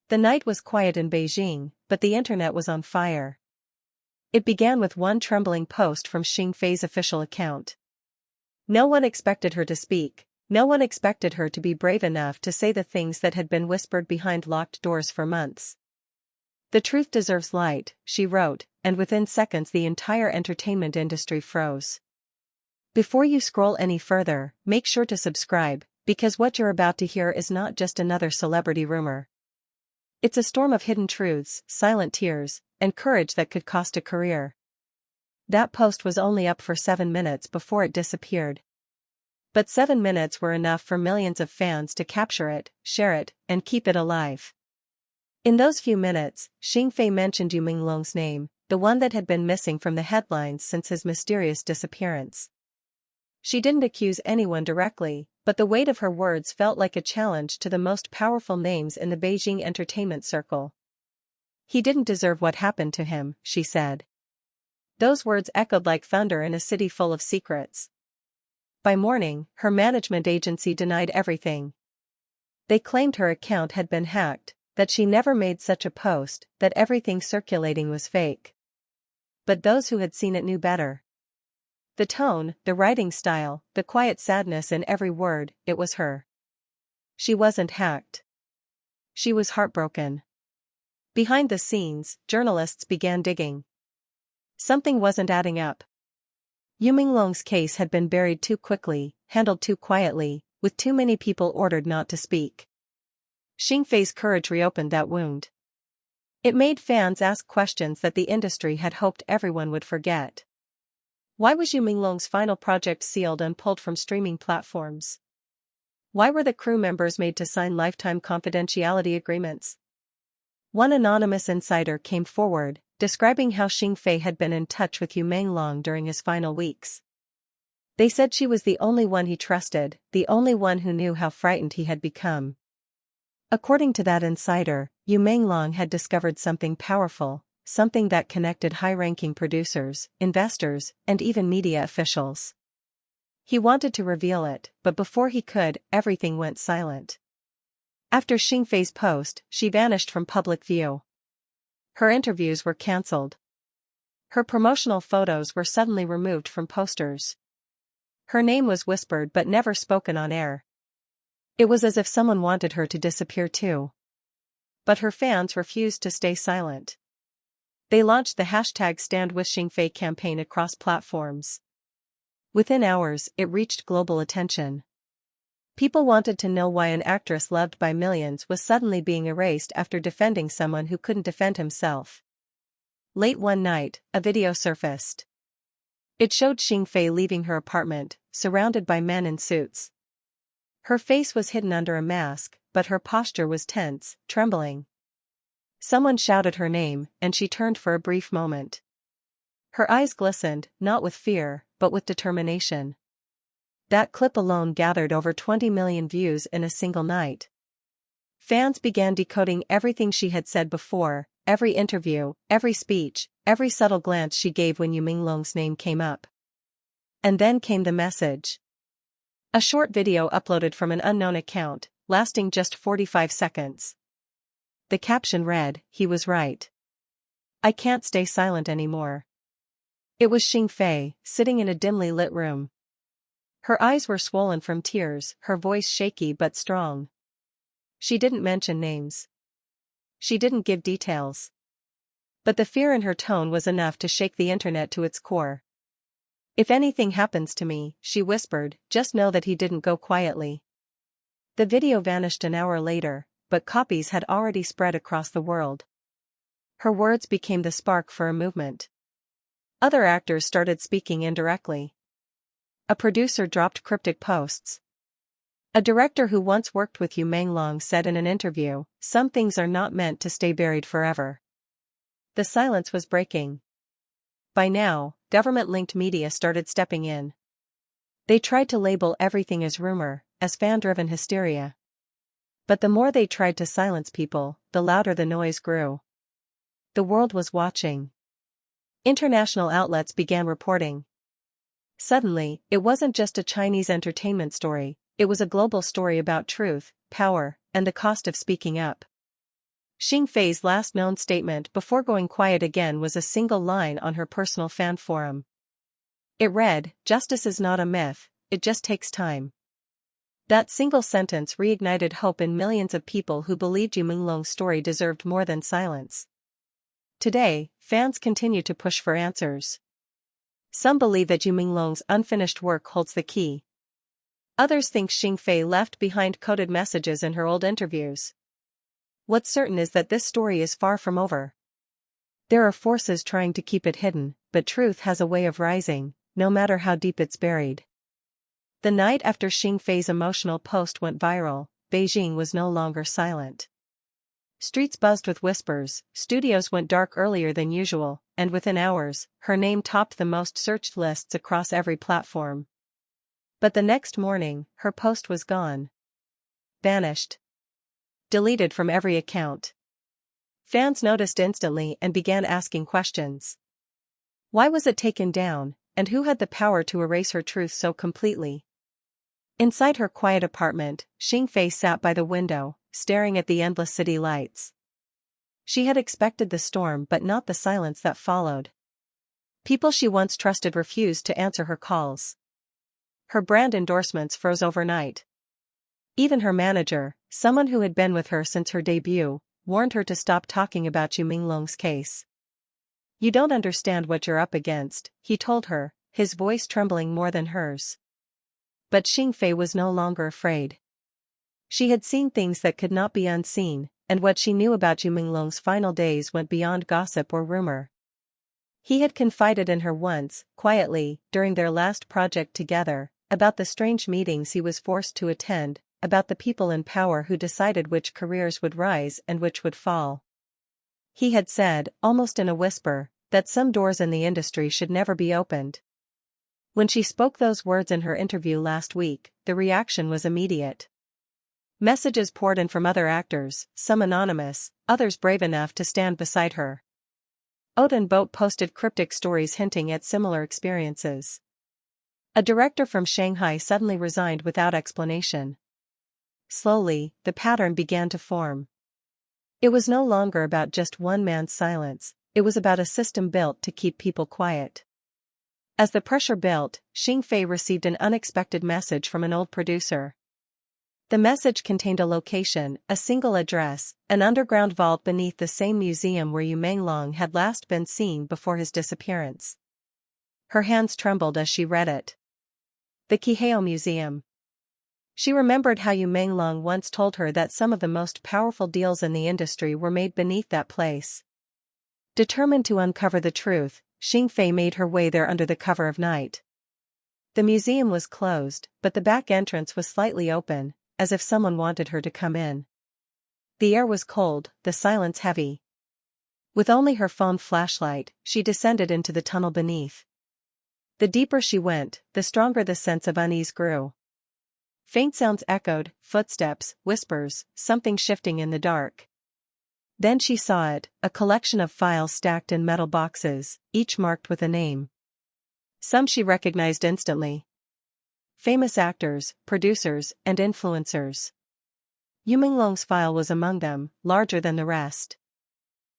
The night was quiet in Beijing, but the internet was on fire. It began with one trembling post from Xing Fei's official account. No one expected her to speak, no one expected her to be brave enough to say the things that had been whispered behind locked doors for months. "The truth deserves light," she wrote, and within seconds the entire entertainment industry froze. Before you scroll any further, make sure to subscribe, because what you're about to hear is not just another celebrity rumor. It's a storm of hidden truths, silent tears, and courage that could cost a career. That post was only up for 7 minutes before it disappeared. But 7 minutes were enough for millions of fans to capture it, share it, and keep it alive. In those few minutes, Xing Fei mentioned Yu Menglong's name, the one that had been missing from the headlines since his mysterious disappearance. She didn't accuse anyone directly, but the weight of her words felt like a challenge to the most powerful names in the Beijing entertainment circle. "He didn't deserve what happened to him," she said. Those words echoed like thunder in a city full of secrets. By morning, her management agency denied everything. They claimed her account had been hacked, that she never made such a post, that everything circulating was fake. But those who had seen it knew better. The tone, the writing style, the quiet sadness in every word, it was her. She wasn't hacked. She was heartbroken. Behind the scenes, journalists began digging. Something wasn't adding up. Yu Menglong's case had been buried too quickly, handled too quietly, with too many people ordered not to speak. Xing Fei's courage reopened that wound. It made fans ask questions that the industry had hoped everyone would forget. Why was Yu Menglong's final project sealed and pulled from streaming platforms? Why were the crew members made to sign lifetime confidentiality agreements? One anonymous insider came forward, describing how Xing Fei had been in touch with Yu Menglong during his final weeks. They said she was the only one he trusted, the only one who knew how frightened he had become. According to that insider, Yu Menglong had discovered something powerful, something that connected high-ranking producers, investors, and even media officials. He wanted to reveal it, but before he could, everything went silent. After Xing Fei's post, she vanished from public view. Her interviews were cancelled. Her promotional photos were suddenly removed from posters. Her name was whispered but never spoken on air. It was as if someone wanted her to disappear too. But her fans refused to stay silent. They launched the hashtag #StandWithXingFei campaign across platforms. Within hours, it reached global attention. People wanted to know why an actress loved by millions was suddenly being erased after defending someone who couldn't defend himself. Late one night, a video surfaced. It showed Xing Fei leaving her apartment, surrounded by men in suits. Her face was hidden under a mask, but her posture was tense, trembling. Someone shouted her name, and she turned for a brief moment. Her eyes glistened, not with fear, but with determination. That clip alone gathered over 20 million views in a single night. Fans began decoding everything she had said before, every interview, every speech, every subtle glance she gave when Yu Menglong's name came up. And then came the message. A short video uploaded from an unknown account, lasting just 45 seconds. The caption read, "He was right. I can't stay silent anymore." It was Xing Fei, sitting in a dimly lit room. Her eyes were swollen from tears, her voice shaky but strong. She didn't mention names. She didn't give details. But the fear in her tone was enough to shake the internet to its core. "If anything happens to me," she whispered, "just know that he didn't go quietly." The video vanished an hour later, but copies had already spread across the world. Her words became the spark for a movement. Other actors started speaking indirectly. A producer dropped cryptic posts. A director who once worked with Yu Menglong said in an interview, "Some things are not meant to stay buried forever." The silence was breaking. By now, government-linked media started stepping in. They tried to label everything as rumor, as fan-driven hysteria. But the more they tried to silence people, the louder the noise grew. The world was watching. International outlets began reporting. Suddenly, it wasn't just a Chinese entertainment story, it was a global story about truth, power, and the cost of speaking up. Xing Fei's last known statement before going quiet again was a single line on her personal fan forum. It read, "Justice is not a myth, it just takes time." That single sentence reignited hope in millions of people who believed Yu Menglong's story deserved more than silence. Today, fans continue to push for answers. Some believe that Yu Menglong's unfinished work holds the key. Others think Xing Fei left behind coded messages in her old interviews. What's certain is that this story is far from over. There are forces trying to keep it hidden, but truth has a way of rising, no matter how deep it's buried. The night after Xing Fei's emotional post went viral, Beijing was no longer silent. Streets buzzed with whispers, studios went dark earlier than usual, and within hours, her name topped the most searched lists across every platform. But the next morning, her post was gone. Vanished. Deleted from every account. Fans noticed instantly and began asking questions. Why was it taken down, and who had the power to erase her truth so completely? Inside her quiet apartment, Xing Fei sat by the window, staring at the endless city lights. She had expected the storm but not the silence that followed. People she once trusted refused to answer her calls. Her brand endorsements froze overnight. Even her manager, someone who had been with her since her debut, warned her to stop talking about Yu Menglong's case. "You don't understand what you're up against," he told her, his voice trembling more than hers. But Xing Fei was no longer afraid. She had seen things that could not be unseen, and what she knew about Yu Menglong's final days went beyond gossip or rumor. He had confided in her once, quietly, during their last project together, about the strange meetings he was forced to attend, about the people in power who decided which careers would rise and which would fall. He had said, almost in a whisper, that some doors in the industry should never be opened. When she spoke those words in her interview last week, the reaction was immediate. Messages poured in from other actors, some anonymous, others brave enough to stand beside her. Odin Boat posted cryptic stories hinting at similar experiences. A director from Shanghai suddenly resigned without explanation. Slowly, the pattern began to form. It was no longer about just one man's silence, it was about a system built to keep people quiet. As the pressure built, Xing Fei received an unexpected message from an old producer. The message contained a location, a single address, an underground vault beneath the same museum where Yu Menglong had last been seen before his disappearance. Her hands trembled as she read it. The Qihao Museum. She remembered how Yu Menglong once told her that some of the most powerful deals in the industry were made beneath that place. Determined to uncover the truth, Xing Fei made her way there under the cover of night. The museum was closed, but the back entrance was slightly open, as if someone wanted her to come in. The air was cold, the silence heavy. With only her phone flashlight, she descended into the tunnel beneath. The deeper she went, the stronger the sense of unease grew. Faint sounds echoed, footsteps, whispers, something shifting in the dark. Then she saw it, a collection of files stacked in metal boxes, each marked with a name. Some she recognized instantly. Famous actors, producers, and influencers. Yu Menglong's file was among them, larger than the rest.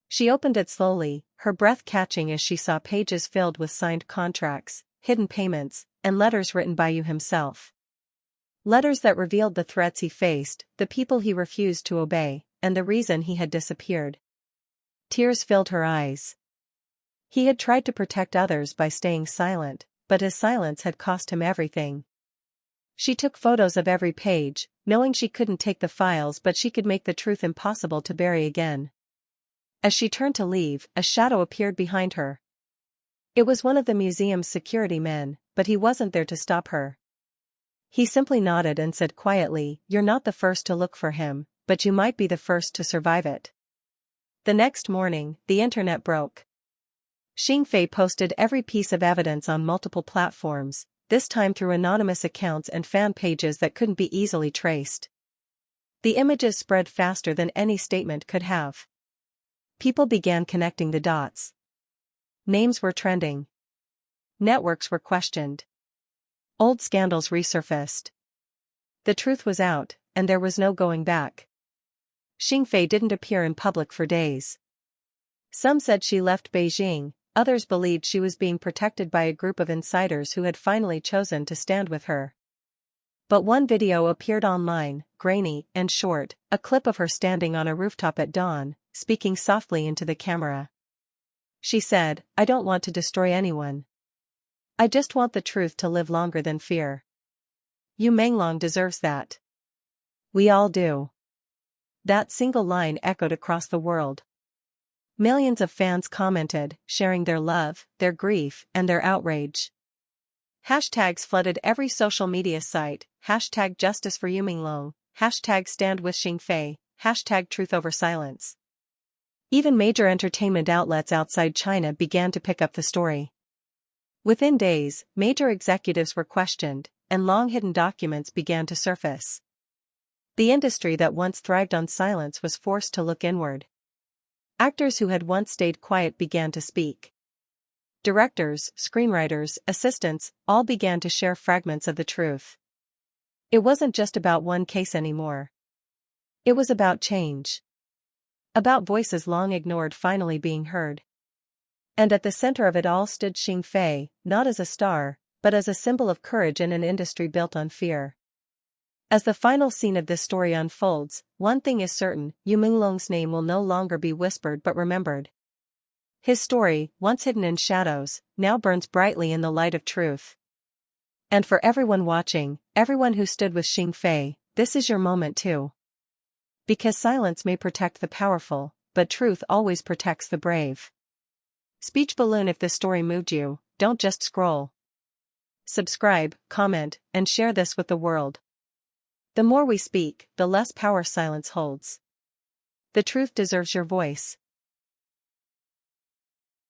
She opened it slowly, her breath catching as she saw pages filled with signed contracts, hidden payments, and letters written by Yu himself. Letters that revealed the threats he faced, the people he refused to obey, and the reason he had disappeared. Tears filled her eyes. He had tried to protect others by staying silent, but his silence had cost him everything. She took photos of every page, knowing she couldn't take the files but she could make the truth impossible to bury again. As she turned to leave, a shadow appeared behind her. It was one of the museum's security men, but he wasn't there to stop her. He simply nodded and said quietly, "You're not the first to look for him, but you might be the first to survive it." The next morning, the internet broke. Xing Fei posted every piece of evidence on multiple platforms, this time through anonymous accounts and fan pages that couldn't be easily traced. The images spread faster than any statement could have. People began connecting the dots. Names were trending. Networks were questioned. Old scandals resurfaced. The truth was out, and there was no going back. Xing Fei didn't appear in public for days. Some said she left Beijing, others believed she was being protected by a group of insiders who had finally chosen to stand with her. But one video appeared online, grainy and short, a clip of her standing on a rooftop at dawn, speaking softly into the camera. She said, "I don't want to destroy anyone. I just want the truth to live longer than fear. Yu Menglong deserves that. We all do." That single line echoed across the world. Millions of fans commented, sharing their love, their grief, and their outrage. Hashtags flooded every social media site, hashtag justice for Yu Menglong, hashtag stand with Xing Fei, hashtag truth over silence. Even major entertainment outlets outside China began to pick up the story. Within days, major executives were questioned, and long-hidden documents began to surface. The industry that once thrived on silence was forced to look inward. Actors who had once stayed quiet began to speak. Directors, screenwriters, assistants, all began to share fragments of the truth. It wasn't just about one case anymore. It was about change. About voices long ignored finally being heard. And at the center of it all stood Xing Fei, not as a star, but as a symbol of courage in an industry built on fear. As the final scene of this story unfolds, one thing is certain: Yu Menglong's name will no longer be whispered but remembered. His story, once hidden in shadows, now burns brightly in the light of truth. And for everyone watching, everyone who stood with Xing Fei, this is your moment too. Because silence may protect the powerful, but truth always protects the brave. Speech balloon: if this story moved you, don't just scroll. Subscribe, comment, and share this with the world. The more we speak, the less power silence holds. The truth deserves your voice.